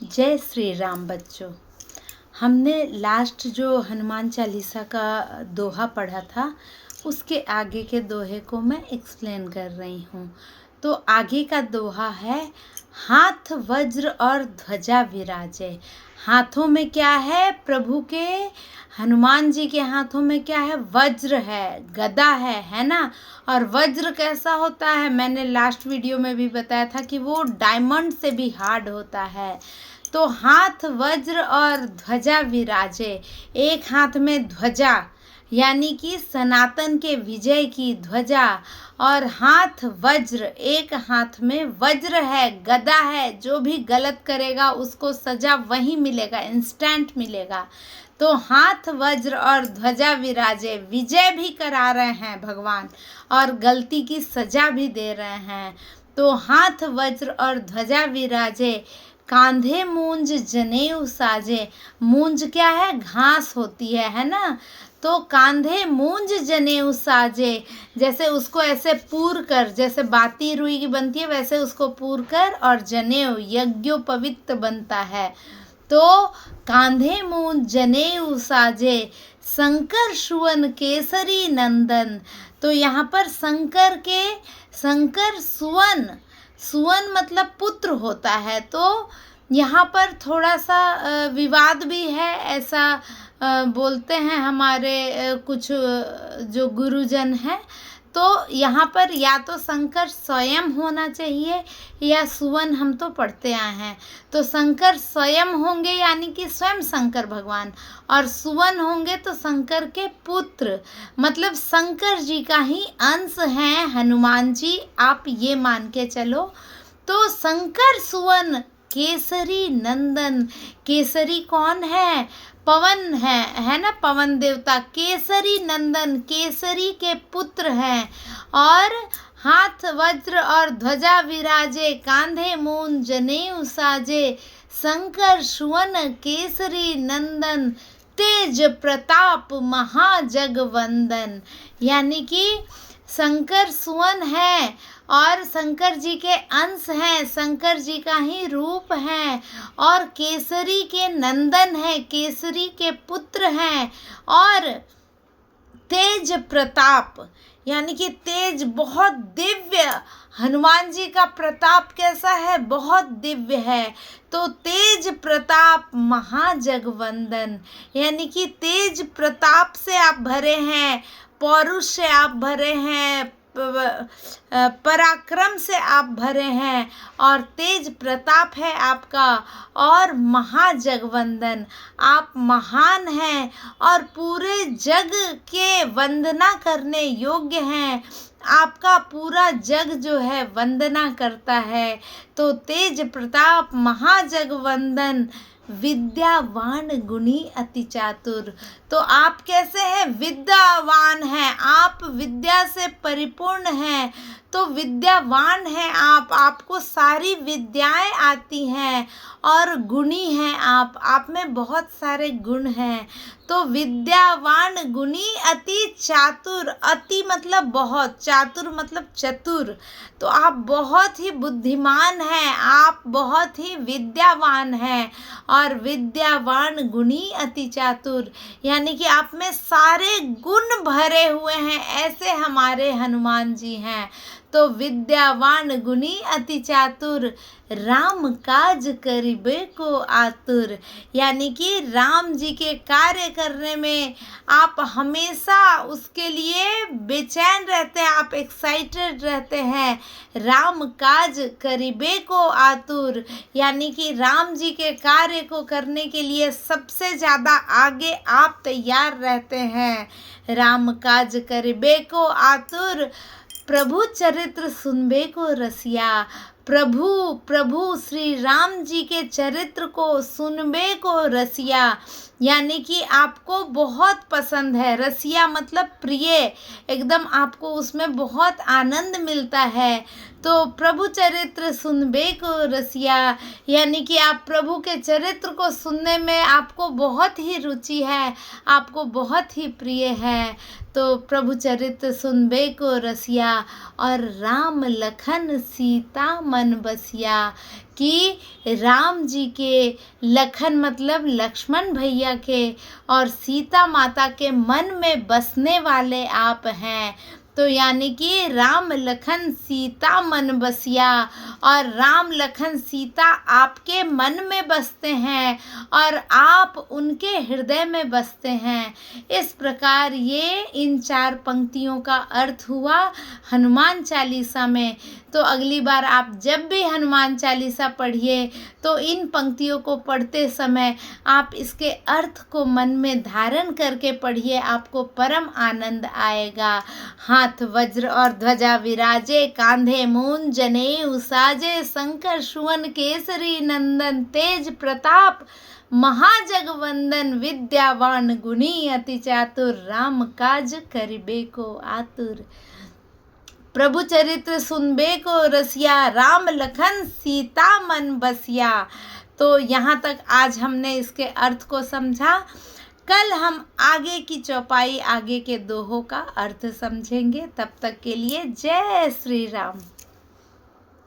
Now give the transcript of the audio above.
जय श्री राम बच्चों। हमने लास्ट जो हनुमान चालीसा का दोहा पढ़ा था उसके आगे के दोहे को मैं एक्सप्लेन कर रही हूँ। तो आगे का दोहा है, हाथ वज्र और ध्वजा विराजे। हाथों में क्या है? प्रभु के हनुमान जी के हाथों में क्या है? वज्र है, गदा है ना। और वज्र कैसा होता है? मैंने लास्ट वीडियो में भी बताया था कि वो डायमंड से भी हार्ड होता है। तो हाथ वज्र और ध्वजा विराजे। एक हाथ में ध्वजा यानी कि सनातन के विजय की ध्वजा, और हाथ वज्र, एक हाथ में वज्र है, गदा है। जो भी गलत करेगा उसको सजा वहीं मिलेगा, इंस्टेंट मिलेगा। तो हाथ वज्र और ध्वजा विराजे, विजय भी करा रहे हैं भगवान और गलती की सजा भी दे रहे हैं। तो हाथ वज्र और ध्वजा विराजे, कांधे मूंज जनेऊ साजे। मूंज क्या है? घास होती है ना। तो कांधे मूंज जनेऊ साजे, जैसे उसको ऐसे पूर कर, जैसे बाती रुई की बनती है वैसे उसको पूर कर, और जनेऊ यज्ञोपवीत बनता है। तो कांधे मूंज जनेऊ साजे, शंकर सुवन केसरी नंदन। तो यहाँ पर शंकर सुवन, सुवन मतलब पुत्र होता है। तो यहाँ पर थोड़ा सा विवाद भी है, ऐसा बोलते हैं हमारे कुछ जो गुरुजन हैं। तो यहाँ पर या तो शंकर स्वयं होना चाहिए या सुवन, हम तो पढ़ते आए हैं। तो शंकर स्वयं होंगे यानी कि स्वयं शंकर भगवान, और सुवन होंगे तो शंकर के पुत्र, मतलब शंकर जी का ही अंश हैं हनुमान जी, आप ये मान के चलो। तो शंकर सुवन केसरी नंदन। केसरी कौन है? पवन है ना, पवन देवता। केसरी नंदन, केसरी के पुत्र हैं। और हाथ वज्र और ध्वजा विराजे, कांधे मूंज जनेऊ साजे, शंकर सुवन केसरी नंदन, तेज प्रताप महाजगवंदन। यानी कि शंकर सुवन है और शंकर जी के अंश हैं, शंकर जी का ही रूप है, और केसरी के नंदन है, केसरी के पुत्र हैं। और तेज प्रताप यानी कि तेज, बहुत दिव्य। हनुमान जी का प्रताप कैसा है? बहुत दिव्य है। तो तेज प्रताप महाजगवंदन, यानी कि तेज प्रताप से आप भरे हैं, पौरुष से आप भरे हैं, पराक्रम से आप भरे हैं, और तेज प्रताप है आपका, और महाजगवंदन, आप महान हैं और पूरे जग के वंदना करने योग्य हैं। आपका पूरा जग जो है वंदना करता है। तो तेज प्रताप महाजगवंदन, विद्यावान गुणी अति चातुर। तो आप कैसे हैं? विद्यावान हैं, आप विद्या से परिपूर्ण हैं। तो विद्यावान हैं आपको सारी विद्याएं आती हैं, और गुणी हैं आप में बहुत सारे गुण हैं। तो विद्यावान गुणी अति चातुर, अति मतलब बहुत, चातुर मतलब चतुर। तो आप बहुत ही बुद्धिमान हैं, आप बहुत ही विद्यावान हैं, और विद्यावान गुणी अति चातुर, यानी कि आप में सारे गुण भरे हुए हैं, ऐसे हमारे हनुमान जी हैं। तो विद्यावान गुणी अति चातुर, राम काज करिबे को आतुर। यानी कि राम जी के कार्य करने में आप हमेशा उसके लिए बेचैन रहते हैं, आप एक्साइटेड रहते हैं। राम काज करिबे को आतुर, यानी कि राम जी के कार्य को करने के लिए सबसे ज़्यादा आगे आप तैयार रहते हैं। राम काज करिबे को आतुर, प्रभु चरित्र सुनबे को रसिया। प्रभु श्री राम जी के चरित्र को सुनबे को रसिया, यानी कि आपको बहुत पसंद है। रसिया मतलब प्रिय, एकदम आपको उसमें बहुत आनंद मिलता है। तो प्रभु चरित्र सुनबे को रसिया, यानी कि आप प्रभु के चरित्र को सुनने में आपको बहुत ही रुचि है, आपको बहुत ही प्रिय है। तो प्रभु चरित्र सुनबे को रसिया, और राम लखन सीता मन बसिया। कि राम जी के, लखन मतलब लक्ष्मण भैया के, और सीता माता के मन में बसने वाले आप हैं। तो यानी कि राम लखन सीता मन बसिया, और राम लखन सीता आपके मन में बसते हैं और आप उनके हृदय में बसते हैं। इस प्रकार ये इन 4 पंक्तियों का अर्थ हुआ हनुमान चालीसा में। तो अगली बार आप जब भी हनुमान चालीसा पढ़िए तो इन पंक्तियों को पढ़ते समय आप इसके अर्थ को मन में धारण करके पढ़िए, आपको परम आनंद आएगा। हाथ वज्र और ध्वजा विराजे, कांधे मूंज जनेऊ साजे, शंकर सुवन केसरी नंदन, तेज प्रताप महाजगवंदन, विद्यावान गुणी अति चातुर, राम काज करिबे को आतुर। प्रभु चरित्र सुनबे को रसिया, राम लखन सीता मन बसिया। तो यहाँ तक आज हमने इसके अर्थ को समझा। कल हम आगे की चौपाई, आगे के दोहों का अर्थ समझेंगे। तब तक के लिए जय श्री राम।